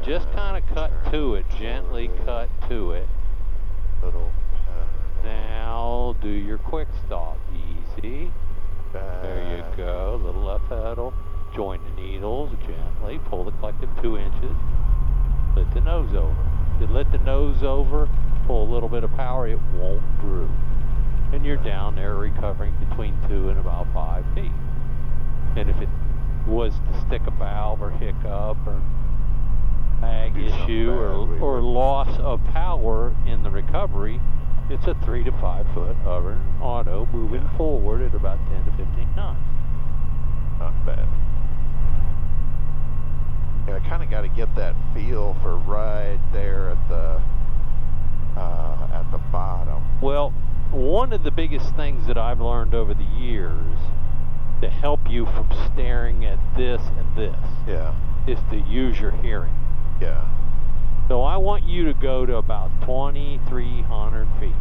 just kind of cut to it, gently cut to it. Little Now do your quick stop, easy. pedal. There you go, little left pedal. Join the needles gently, pull the collective 2 inches. Let the nose over. If you let the nose over, pull a little bit of power, it won't groove. And you're down there recovering between 2 and about 5 feet. And if it was to stick a valve or hiccup or ag issue or loss of power in the recovery, it's a 3 to 5 foot hovering auto moving forward at about 10 to 15 knots. Not bad. Yeah, I kind of got to get that feel for right there at the bottom. Well, one of the biggest things that I've learned over the years to help you from staring at this and this Yeah. is to use your hearing. Yeah. So I want you to go to about 2,300 feet.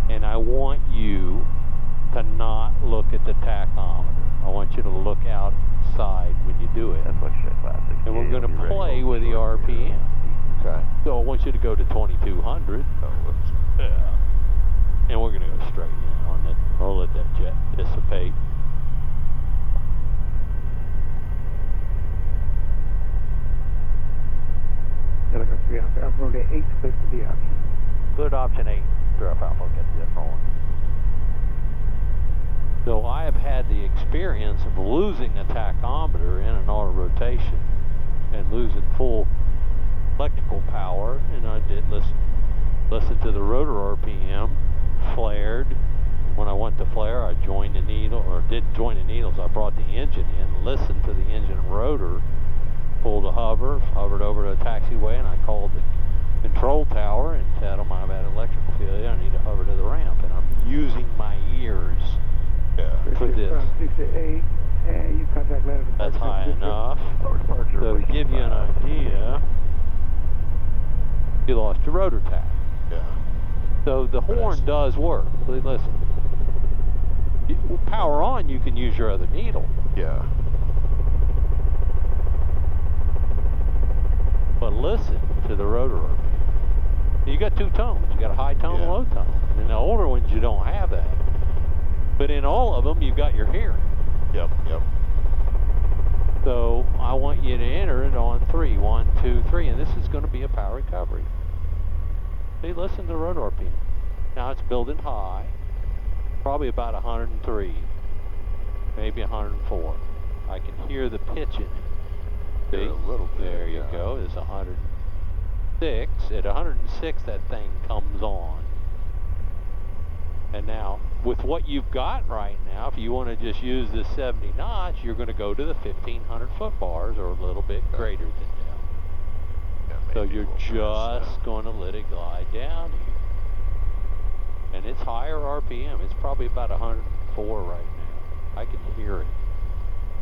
And I want you to not look at the tachometer. I want you to look outside when you do it. That's what shit classic. And we're going to play with the RPM. Okay. So I want you to go to 2,200. Oh, whoops. Yeah. And we're going to go straight in on it. I'll let that jet dissipate. Off-road 8 split to the option. Good option 8. Drop out, we'll get the rolling. So I have had the experience of losing a tachometer in an auto rotation and losing full electrical power, and I did listen to the rotor RPM, flared. When I went to flare, I joined the needle, or didn't join the needles, I brought the engine in, listened to the engine and rotor, pulled a hovered over to the taxiway, and I called the control tower and said, "Oh, I've had electrical failure, I need to hover to the ramp," and I'm using my ears for this. 6 to 8, and you contact ladder. That's high enough. So to give you an idea, you lost your rotor tach. Yeah. So the horn does work. Listen, power on, you can use your other needle. Yeah. But listen to the rotor RPM. You got 2 tones. You got a high tone and a low tone. In the older ones, you don't have that. But in all of them, you've got your hearing. Yep. So I want you to enter it on 3. 1, 2, 3. And this is going to be a power recovery. See, listen to the rotor RPM. Now it's building high. Probably about 103. Maybe 104. I can hear the pitch in it. See? A little bit. There you go. It's 106. At 106, that thing comes on. And now, with what you've got right now, if you want to just use this 70 knots, you're going to go to the 1,500 foot bars, or a little bit greater than that. Yeah, So maybe you're a little bit, just going to let it glide down here. And it's higher RPM. It's probably about 104 right now. I can hear it.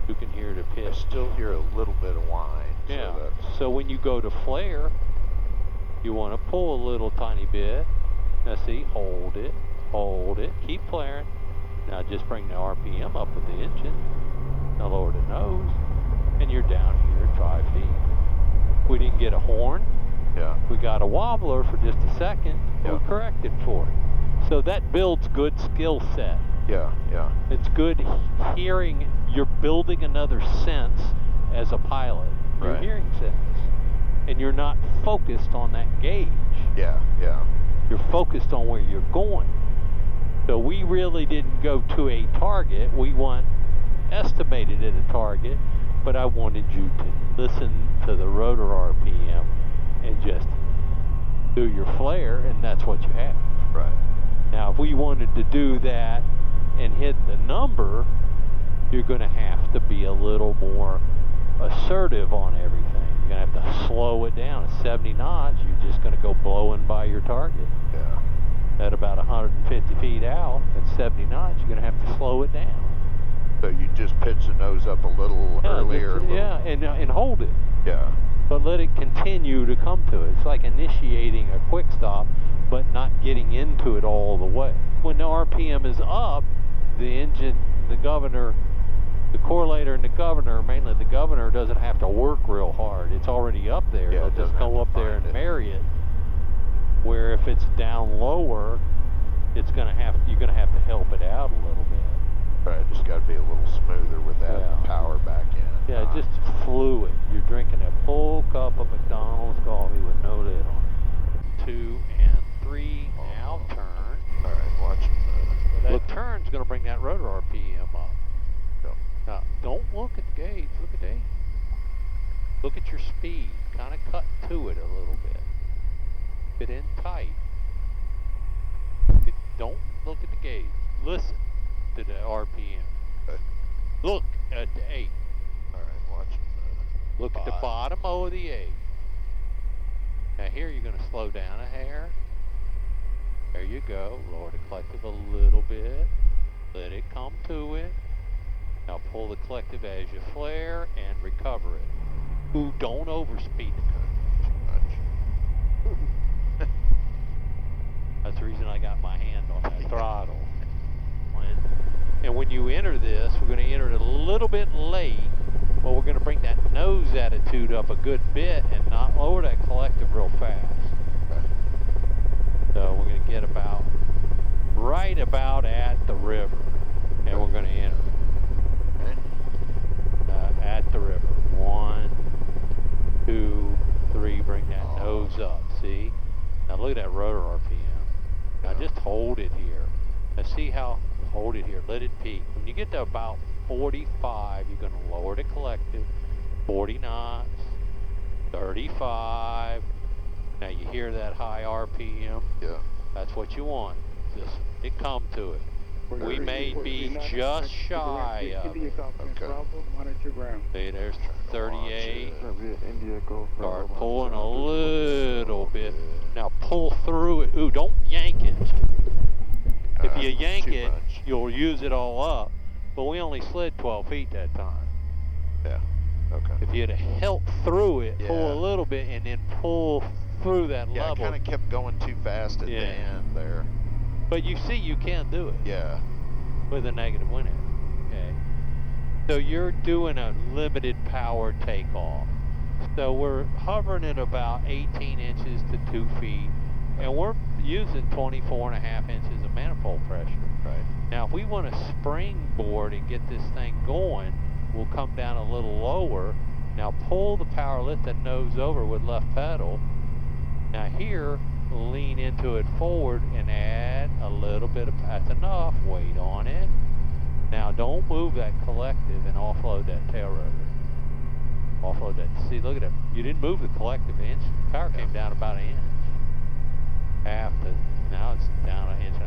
You can hear the I pitch. still hear a little bit of whine. Yeah. So that's, So when you go to flare, you want to pull a little tiny bit. Now see, hold it, keep flaring. Now just bring the RPM up with the engine. Now lower the nose, and you're down here at 5 feet. We didn't get a horn. yeah. We got a wobbler for just a second. Yeah. We corrected for it. So that builds good skill set. Yeah. It's good hearing. You're building another sense as a pilot. Your Right. hearing sense. And you're not focused on that gauge. Yeah. You're focused on where you're going. So we really didn't go to a target. We estimated at a target, but I wanted you to listen to the rotor RPM and just do your flare, and that's what you have. Right. Now, if we wanted to do that and hit the number, you're going to have to be a little more assertive on everything. You're going to have to slow it down. At 70 knots, you're just going to go blowing by your target. Yeah. At about 150 feet out, at 70 knots, you're going to have to slow it down. So you just pitch the nose up a little earlier. And hold it. Yeah. But let it continue to come to it. It's like initiating a quick stop, but not getting into it all the way. When the RPM is up, the engine, the governor The correlator and the governor, mainly the governor, doesn't have to work real hard. It's already up there. Yeah, They'll it just doesn't go have up to there find and it. marry it. Where if it's down lower, you're gonna have to help it out a little bit. Right, just got to be a little smoother with that Yeah. power back in. Yeah, just fluid. You're drinking a full cup of McDonald's coffee with no lid on it. 2 and 3, now turn. All right, watch. That turn's going to bring that rotor RPM up. Go. Now, don't look at the gauge. Look at that. Look at your speed. Kind of cut to it a little bit. Fit in tight. Don't look at the gauge. Listen to the RPM. Okay. Look at the 8. All right, watch. Look at the bottom O of the 8. Now here you're going to slow down a hair. There you go. Lower the collective a little bit. Let it come to it. Now pull the collective as you flare and recover it. Ooh, don't overspeed the curve. That's the reason I got my hand on that throttle. And when you enter this, we're going to enter it a little bit late, but we're going to bring that nose attitude up a good bit and not lower that collective real fast. So we're going to get right about at the river, and we're going to enter at the river. 1, 2, 3, bring that nose up, see? Now look at that rotor RPM. Now just hold it here. Now see how, hold it here, let it peak. When you get to about 45, you're going to lower the collective, 40 knots, 35. Now you hear that high RPM? Yeah. That's what you want. Just it come to it. We may be just shy of it. Okay. See, there's 38. India, go for Start pulling a little bit. Now pull through it. Ooh, don't yank it. If you yank too it, much. you'll use it all up. But we only slid 12 feet that time. Yeah. Okay. If you'd have helped through it, pull Yeah. a little bit, and then pull through that Yeah, level. I kind of kept going too fast at the end there. But you see, you can do it. Yeah. With a negative wind edge. Okay. So you're doing a limited power takeoff. So we're hovering at about 18 inches to 2 feet, and we're using 24.5 inches of manifold pressure. Right. Now, if we want to springboard and get this thing going, we'll come down a little lower. Now pull the power, lift that nose over with left pedal. Now here, lean into it forward and add a little bit of, that's enough, weight on it. Now don't move that collective and offload that tail rotor. Offload that, see, look at it. You didn't move the collective inch, power came down about an inch. Now it's down 1.5 inches.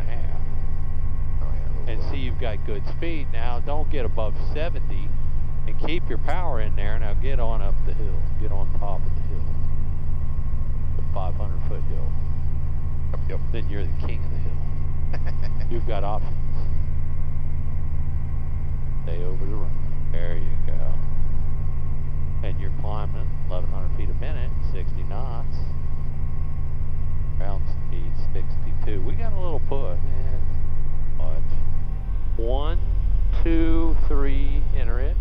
And see, you've got good speed. Now don't get above 70 and keep your power in there. Now get on up the hill, get on top of the hill. The 500-foot hill. Yep. Then you're the king of the hill. You've got options. Stay over the run. There you go. And you're climbing 1,100 feet a minute, 60 knots. Ground speed 62. We got a little push. Much. 1, 2, 3. Enter it.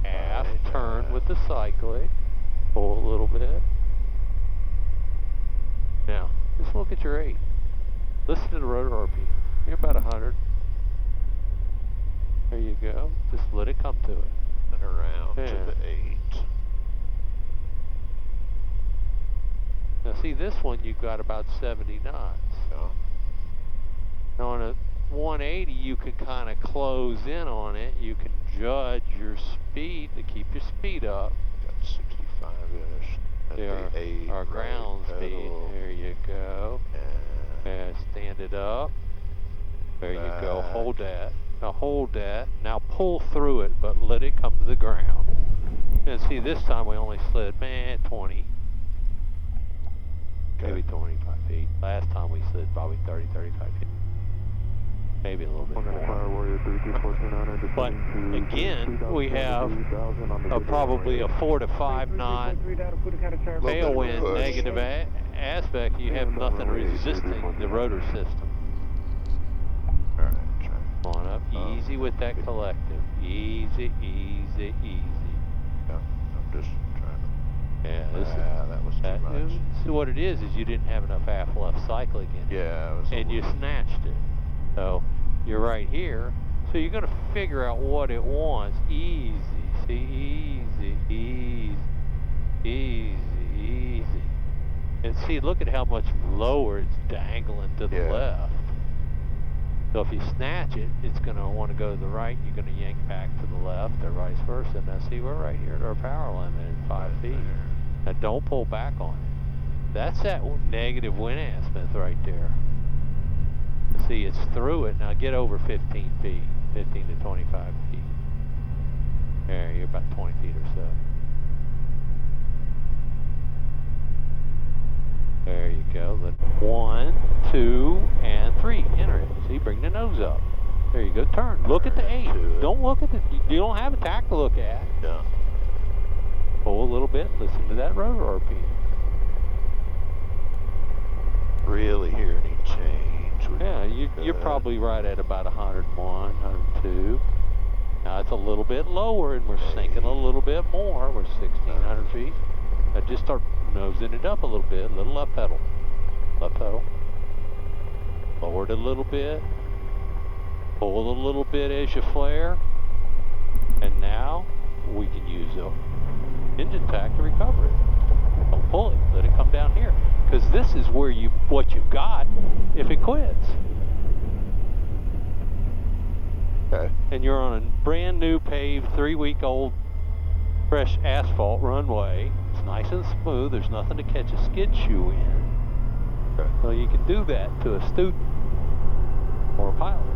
Half turn with the cyclic. Pull a little bit. Now, just look at your 8. Listen to the rotor RPM. You're about 100. There you go. Just let it come to it. And around to the 8. Now see, this one you've got about 70 knots. Yeah. Now on a 180, you can kind of close in on it. You can judge your speed to keep your speed up. Got 65-ish. Our ground speed. There you go. And stand it up. There you go. Hold that. Now hold that. Now pull through it, but let it come to the ground. And see, this time we only slid, 20. Maybe 25 feet. Last time we slid probably 30, 35 feet. Maybe a little bit more. But again, we have probably a 4 to 5 knot tailwind negative aspect. You have nothing resisting the rotor system. Alright, Come on up, easy with that collective. Easy, easy, easy. Yeah, I'm just trying to. Yeah, this is. That was too much. So what it is you didn't have enough half-left cyclic in it. Yeah, it was. And you snatched it. So you're right here. So you're going to figure out what it wants. Easy. See, easy, easy, easy, easy. And see, look at how much lower it's dangling to the left. So if you snatch it, it's going to want to go to the right. You're going to yank back to the left or vice versa. Now see, we're right here at our power limit at 5 feet. Now don't pull back on it. That's that negative wind azimuth right there. See, it's through it. Now get over 15 feet, 15 to 25 feet. There, you're about 20 feet or so. There you go. Then 1, 2, and 3. Enter it. See, bring the nose up. There you go. Turn. Look at the 8. Don't look at the. You don't have a tack to look at. Yeah. Pull a little bit. Listen to that rotor RPM. Really hear any change? Yeah, you're probably right at about 101, 102. Now it's a little bit lower, and we're sinking a little bit more. We're 1,600 feet. Now just start nosing it up a little bit. Little left pedal. Left pedal. Lower it a little bit. Pull a little bit as you flare. And now we can use the engine tack to recover it. Don't pull it. Let it come down here. Because this is where what you've got if it quits. Okay. And you're on a brand new paved 3-week-old fresh asphalt runway. It's nice and smooth. There's nothing to catch a skid shoe in. Okay. So you can do that to a student or a pilot.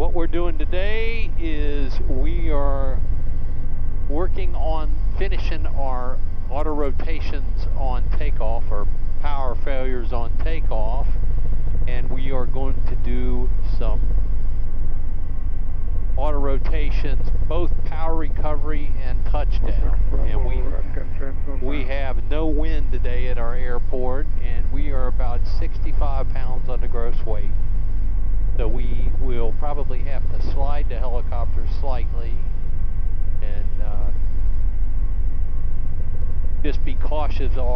what we're doing today is we are working on finishing our auto rotations on takeoff, or power failures on takeoff, and we are going to do some auto rotations, both power recovery and touchdown. And we have no wind today at our airport, and we are about 65 pounds on the gross weight. So we will probably have to slide the helicopter slightly and just be cautious all